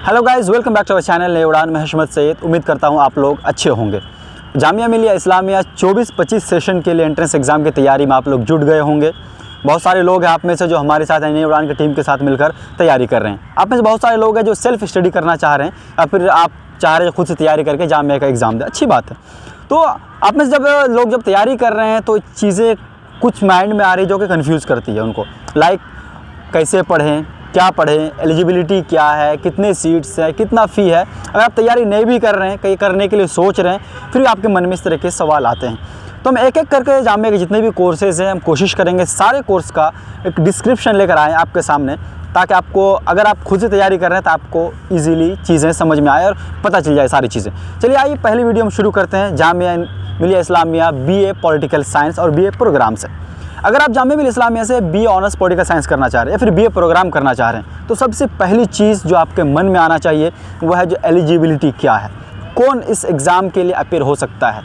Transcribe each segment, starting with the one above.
Hello guys, welcome back to our channel नए उड़ान में हशमत सैयद। उम्मीद करता हूँ आप लोग अच्छे होंगे। जामिया मिलिया इस्लामिया 24-25 सेशन के लिए एंट्रेंस एग्ज़ाम की तैयारी में आप लोग जुट गए होंगे। बहुत सारे लोग हैं आप में से जो हमारे साथ नई उड़ान की टीम के साथ मिलकर तैयारी कर रहे हैं। आप में से बहुत सारे लोग हैं जो सेल्फ स्टडी करना चाह रहे हैं या फिर आप चाह रहे हैं खुद से तैयारी करके जामिया का एग्ज़ाम दें। अच्छी बात है। तो आप में से जब तैयारी कर रहे हैं तो चीज़ें कुछ माइंड में आ रही जो कि कन्फ्यूज़ करती है उनको। लाइक कैसे पढ़ें, क्या पढ़ें, एलिजिबिलिटी क्या है, कितने सीट्स हैं, कितना फ़ी है। अगर आप तैयारी नहीं भी कर रहे हैं, कहीं करने के लिए सोच रहे हैं, फिर भी आपके मन में इस तरह के सवाल आते हैं। तो हम एक एक करके जामिया के जितने भी कोर्सेज़ हैं हम कोशिश करेंगे सारे कोर्स का एक डिस्क्रिप्शन लेकर आएँ आपके सामने, ताकि आपको अगर आप खुद से तैयारी कर रहे हैं तो आपको ईज़िली चीज़ें समझ में आए और पता चल जाए सारी चीज़ें। चलिए आइए पहली वीडियो हम शुरू करते हैं Jamia Millia Islamia BA political science और BA प्रोग्राम से। अगर आप जामिया मिलिया इस्लामिया से BA ऑनर्स पॉलिटिकल साइंस करना चाह रहे हैं या फिर BA प्रोग्राम करना चाह रहे हैं तो सबसे पहली चीज़ जो आपके मन में आना चाहिए वह है जो एलिजिबिलिटी क्या है, कौन इस एग्ज़ाम के लिए अपेयर हो सकता है।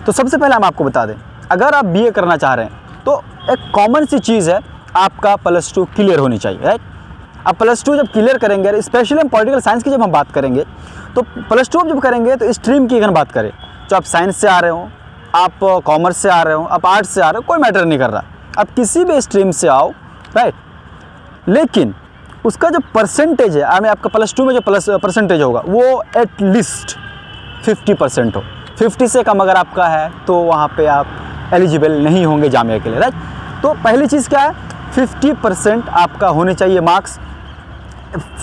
तो सबसे पहले हम आपको बता दें, अगर आप BA करना चाह रहे हैं तो एक कॉमन सी चीज़ है, आपका +2 क्लियर होनी चाहिए, राइट। अब +2 जब क्लियर करेंगे, स्पेशली हम पॉलिटिकल साइंस की जब हम बात करेंगे तो +2 जब करेंगे तो स्ट्रीम की अगर बात करें तो आप साइंस से आ रहे हो, आप कॉमर्स से आ रहे हो, आप आर्ट्स से आ रहे हो, कोई मैटर नहीं कर रहा, आप किसी भी स्ट्रीम से आओ, राइट। लेकिन उसका जो परसेंटेज है, आपका +2 में जो परसेंटेज होगा वो एटलीस्ट 50% हो। 50 से कम अगर आपका है तो वहाँ पे आप एलिजिबल नहीं होंगे जामिया के लिए, राइट। तो पहली चीज़ क्या है, 50% आपका होने चाहिए मार्क्स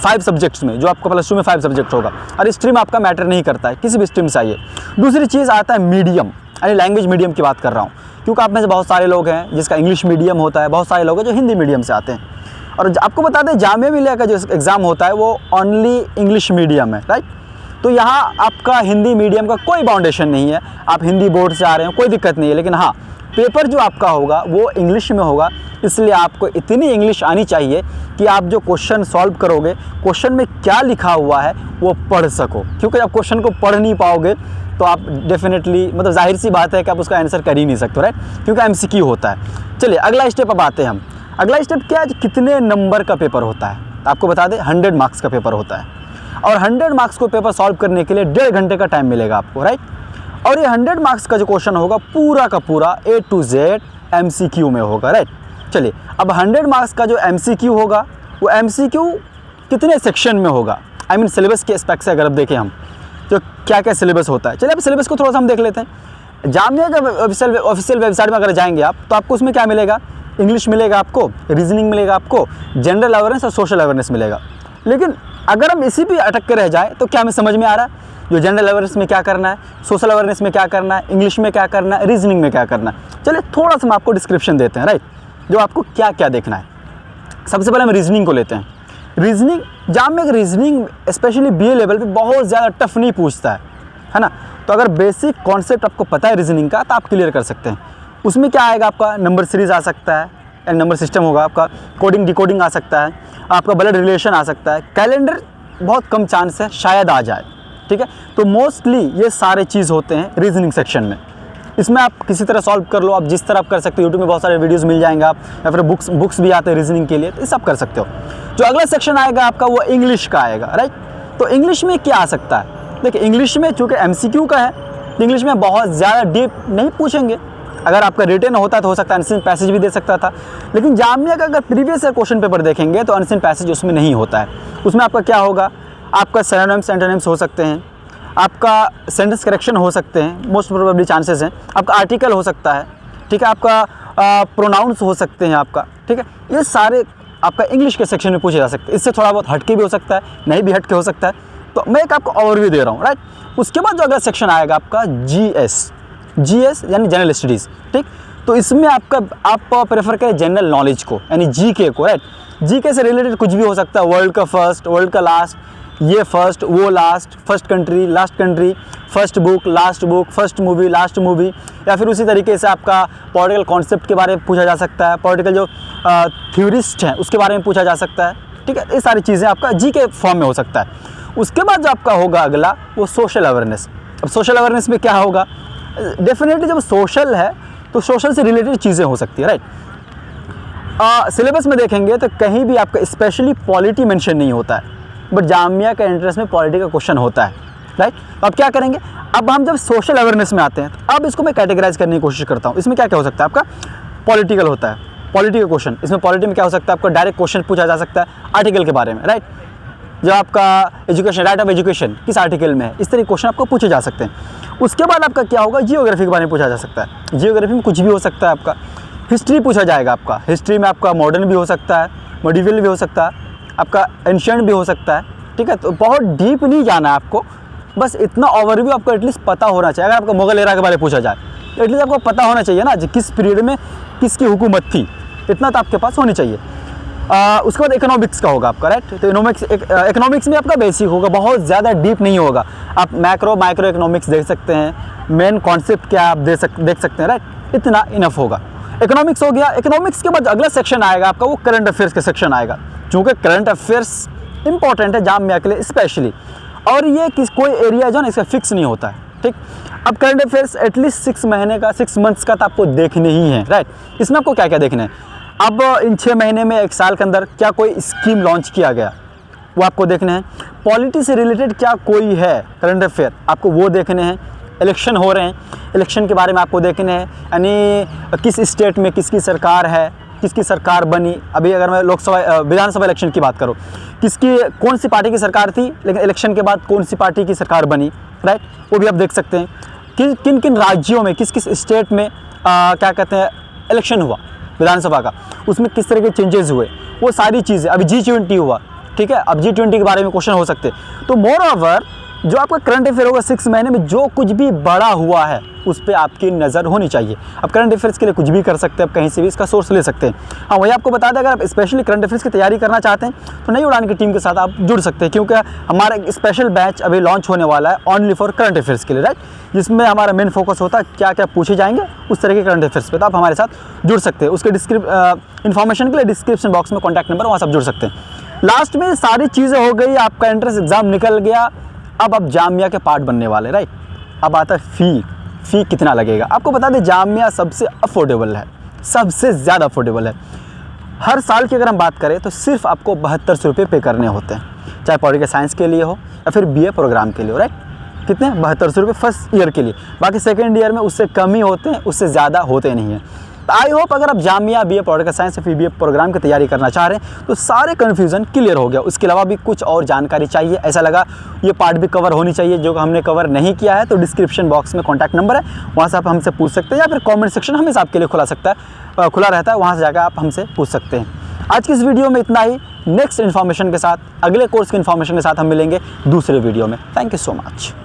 5 सब्जेक्ट्स में, जो आपका +2 में 5 सब्जेक्ट होगा। और स्ट्रीम आपका मैटर नहीं करता है, किसी भी स्ट्रीम से आइए। दूसरी चीज़ आता है मीडियम, यानी लैंग्वेज मीडियम की बात कर रहा हूँ, क्योंकि आप में से बहुत सारे लोग हैं जिसका इंग्लिश मीडियम होता है, बहुत सारे लोग हैं जो हिंदी मीडियम से आते हैं। और आपको बता दें जामिया मिलिया का जो एग्ज़ाम होता है वो ओनली इंग्लिश मीडियम है, राइट। तो यहाँ आपका हिंदी मीडियम का कोई बाउंडेशन नहीं है, आप हिंदी बोर्ड से आ रहे हो कोई दिक्कत नहीं है। लेकिन हाँ, पेपर जो आपका होगा वो इंग्लिश में होगा, इसलिए आपको इतनी इंग्लिश आनी चाहिए कि आप जो क्वेश्चन सॉल्व करोगे, क्वेश्चन में क्या लिखा हुआ है वो पढ़ सको। क्योंकि आप क्वेश्चन को पढ़ नहीं पाओगे तो आप डेफिनेटली, मतलब जाहिर सी बात है कि आप उसका आंसर कर ही नहीं सकते, राइट, क्योंकि MCQ होता है। चलिए अगला स्टेप अब आते हैं हम। अगला स्टेप क्या है, कितने नंबर का पेपर होता है। आपको बता दें 100 मार्क्स का पेपर होता है और 100 मार्क्स को पेपर सॉल्व करने के लिए 1.5 घंटे का टाइम मिलेगा आपको, राइट। और ये 100 मार्क्स का जो क्वेश्चन होगा पूरा का पूरा A to Z MCQ में होगा, राइट। चलिए अब 100 मार्क्स का जो MCQ होगा वो MCQ कितने सेक्शन में होगा, सिलेबस के एस्पेक्ट से अगर अब देखें हम तो क्या क्या सिलेबस होता है। चलिए अब सिलेबस को थोड़ा सा हम देख लेते हैं। जामिया का ऑफिशियल वेबसाइट में अगर जाएंगे आप तो आपको उसमें क्या मिलेगा, इंग्लिश मिलेगा, आपको रीजनिंग मिलेगा, आपको जनरल अवेयरनेस और सोशल अवेयरनेस मिलेगा। लेकिन अगर हम इसी पे अटक के रह जाए तो क्या हमें समझ में आ रहा है जो जनरल अवेयरनेस में क्या करना है, सोशल अवेयरनेस में क्या करना है, इंग्लिश में क्या करना है, रीजनिंग में क्या करना है। चलिए थोड़ा सा हम आपको डिस्क्रिप्शन देते हैं, राइट, जो आपको क्या क्या देखना है। सबसे पहले हम रीजनिंग को लेते हैं। रीजनिंग, जामिया का रीजनिंग स्पेशली BA लेवल पे बहुत ज़्यादा टफ नहीं पूछता है ना। तो अगर बेसिक कॉन्सेप्ट आपको पता है रीजनिंग का तो आप क्लियर कर सकते हैं। उसमें क्या आएगा, आपका नंबर सीरीज़ आ सकता है, नंबर सिस्टम होगा, आपका कोडिंग डिकोडिंग आ सकता है, आपका ब्लड रिलेशन आ सकता है, कैलेंडर बहुत कम चांस है शायद आ जाए, ठीक है। तो मोस्टली ये सारे चीज़ होते हैं रीजनिंग सेक्शन में। इसमें आप किसी तरह सॉल्व कर लो, आप जिस तरह आप कर सकते हो। यूट्यूब में बहुत सारे वीडियोस मिल जाएंगे आप, या फिर बुक्स भी आते हैं रीजनिंग के लिए, तो ये सब कर सकते हो। जो अगला सेक्शन आएगा आपका वो इंग्लिश का आएगा, राइट। तो इंग्लिश में क्या आ सकता है, देखिए इंग्लिश में चूँकि MCQ का है तो इंग्लिश में बहुत ज़्यादा डीप नहीं पूछेंगे। अगर आपका रिटन होता तो हो सकता है अनसीन पैसेज भी दे सकता था, लेकिन जामिया का अगर प्रीवियस क्वेश्चन पेपर देखेंगे तो अनसीन पैसेज उसमें नहीं होता है। उसमें आपका क्या होगा, आपका सिनोनिम्स एंटोनिम्स हो सकते हैं, आपका सेंटेंस करेक्शन हो सकते हैं, मोस्ट प्रोबेबली चांसेस हैं, आपका आर्टिकल हो सकता है, ठीक है, आपका प्रोनाउंस हो सकते हैं आपका, ठीक है। ये सारे आपका इंग्लिश के सेक्शन में पूछे जा सकते हैं। इससे थोड़ा बहुत हटके भी हो सकता है, नहीं भी हटके हो सकता है। तो मैं एक आपको ओवरव्यू दे रहा हूँ, राइट। उसके बाद जो अगला सेक्शन आएगा आपका GS यानी जनरल स्टडीज़, ठीक। तो इसमें आप प्रेफर करें जनरल नॉलेज को, यानी GK को, राइट। GK से रिलेटेड कुछ भी हो सकता है, वर्ल्ड का फर्स्ट, वर्ल्ड का लास्ट, ये फर्स्ट वो last, first country last country, first book last book, first movie last movie, या फिर उसी तरीके से आपका पॉलिटिकल कॉन्सेप्ट के बारे में पूछा जा सकता है, पॉलिटिकल जो थ्योरिस्ट हैं उसके बारे में पूछा जा सकता है, ठीक है। ये सारी चीज़ें आपका GK फॉर्म में हो सकता है। उसके बाद जो आपका होगा अगला वो सोशल अवेयरनेस। अब सोशल अवेयरनेस में क्या होगा, डेफिनेटली जब सोशल है तो सोशल से रिलेटेड चीज़ें हो सकती है, राइट। सिलेबस में देखेंगे तो कहीं भी आपका स्पेशली पॉलिटी मेंशन नहीं होता है, बट जामिया के एंट्रेंस में पॉलिटी का क्वेश्चन होता है, राइट। तो अब क्या करेंगे, अब हम जब सोशल अवेयरनेस में आते हैं तो अब इसको मैं कैटेगराइज करने की कोशिश करता हूँ। इसमें क्या क्या हो सकता है, आपका पॉलिटिकल होता है, पॉलिटिकल क्वेश्चन। इसमें पॉलिटी में क्या हो सकता है, आपका डायरेक्ट क्वेश्चन पूछा जा सकता है आर्टिकल के बारे में, राइट। जो आपका एजुकेशन, राइट ऑफ एजुकेशन किस आर्टिकल में है, इस तरह के क्वेश्चन आपको पूछे जा सकते हैं। उसके बाद आपका क्या होगा, जियोग्राफी के बारे में पूछा जा सकता है। जियोग्राफी में कुछ भी हो सकता है, आपका हिस्ट्री पूछा जाएगा। आपका हिस्ट्री में आपका मॉडर्न भी हो सकता है, मेडिवल भी हो सकता है, आपका एंशिएंट भी हो सकता है, ठीक है। तो बहुत डीप नहीं जाना है आपको, बस इतना ओवरव्यू आपको एटलीस्ट पता होना चाहिए। अगर आपको मुगल एरा के बारे में पूछा जाए तो एटलीस्ट आपको पता होना चाहिए ना किस पीरियड में किसकी हुकूमत थी, इतना तो आपके पास होनी चाहिए। उसके बाद इकोनॉमिक्स का होगा आपका, राइट। तो इकोनॉमिक्स में आपका बेसिक होगा, बहुत ज़्यादा डीप नहीं होगा। आप माइक्रो इकोनॉमिक्स देख सकते हैं, मेन कॉन्सेप्ट क्या आप देख सकते हैं, राइट। इतना इनफ होगा। इकोनॉमिक्स हो गया। इकोनॉमिक्स के बाद अगला सेक्शन आएगा आपका, वो करंट अफेयर्स का सेक्शन आएगा, चूँकि करंट अफेयर्स इंपॉर्टेंट है जामिया के लिए स्पेशली, और ये कोई एरिया जो है ना इसका फिक्स नहीं होता है, ठीक। अब करंट अफेयर्स एटलीस्ट 6 मंथ्स का तो आपको देखने ही है, राइट। इसमें आपको क्या क्या देखना है, अब इन 6 महीने में 1 साल के अंदर क्या कोई स्कीम लॉन्च किया गया वो आपको देखना है। पॉलिटी से रिलेटेड क्या कोई है करंट अफेयर, आपको वो देखने हैं। इलेक्शन हो रहे हैं, इलेक्शन के बारे में आपको देखने हैं, यानी किस स्टेट में किसकी सरकार है, किसकी सरकार बनी। अभी अगर मैं लोकसभा विधानसभा इलेक्शन की बात करूँ, कौन सी पार्टी की सरकार थी, लेकिन इलेक्शन के बाद कौन सी पार्टी की सरकार बनी, राइट, वो भी आप देख सकते हैं। किन किन राज्यों में किस किस स्टेट में क्या कहते हैं इलेक्शन हुआ विधानसभा का, उसमें किस तरह के चेंजेस हुए, वो सारी चीज़ें। अभी G20 हुआ, ठीक है, अब G20 के बारे में क्वेश्चन हो सकते हैं। तो मोर ओवर जो आपका करंट अफेयर होगा 6 महीने में जो कुछ भी बड़ा हुआ है उस पर आपकी नज़र होनी चाहिए। अब करंट अफेयर्स के लिए कुछ भी कर सकते हैं, आप कहीं से भी इसका सोर्स ले सकते हैं। हाँ, वही आपको बता दें, अगर आप स्पेशली करंट अफेयर्स की तैयारी करना चाहते हैं तो नई उड़ान की टीम के साथ आप जुड़ सकते हैं, क्योंकि हमारा एक स्पेशल बैच अभी लॉन्च होने वाला है ओनली फॉर करंट अफेयर्स के लिए, राइट, जिसमें हमारा मेन फोकस होता है क्या क्या पूछे जाएंगे उस तरह के करंट अफेयर्स पे। तो आप हमारे साथ जुड़ सकते हैं। उसके इन्फॉर्मेशन के लिए डिस्क्रिप्शन बॉक्स में कॉन्टैक्ट नंबर, वहाँ से आप जुड़ सकते हैं। लास्ट में सारी चीज़ें हो गई, आपका एंट्रेंस एग्ज़ाम निकल गया। अब जामिया के पार्ट बनने वाले, राइट। अब आता है फ़ी कितना लगेगा। आपको बता दें जामिया सबसे अफोर्डेबल है, सबसे ज़्यादा अफोर्डेबल है। हर साल की अगर हम बात करें तो सिर्फ आपको 7200 रुपये पे करने होते हैं, चाहे पॉलिटिकल साइंस के लिए हो या फिर BA प्रोग्राम के लिए हो, राइट। कितने 7200 रुपये फर्स्ट ईयर के लिए, बाकी सेकेंड ईयर में उससे कम ही होते हैं, उससे ज़्यादा होते नहीं हैं। तो आई होप अगर आप जामिया BA पॉलिटिकल साइंस या फिर BA प्रोग्राम की तैयारी करना चाह रहे हैं तो सारे कन्फ्यूज़न क्लियर हो गया। उसके अलावा भी कुछ और जानकारी चाहिए, ऐसा लगा ये पार्ट भी कवर होनी चाहिए जो हमने कवर नहीं किया है, तो डिस्क्रिप्शन बॉक्स में कॉन्टैक्ट नंबर है, वहाँ से आप हमसे पूछ सकते हैं, या फिर कॉमेंट सेक्शन हमेशा आपके लिए खुला रहता है, वहाँ से जाकर आप हमसे पूछ सकते हैं। आज की इस वीडियो में इतना ही। नेक्स्ट इन्फॉर्मेशन के साथ, अगले कोर्स की इन्फॉर्मेशन के साथ हम मिलेंगे दूसरे वीडियो में। Thank you so much.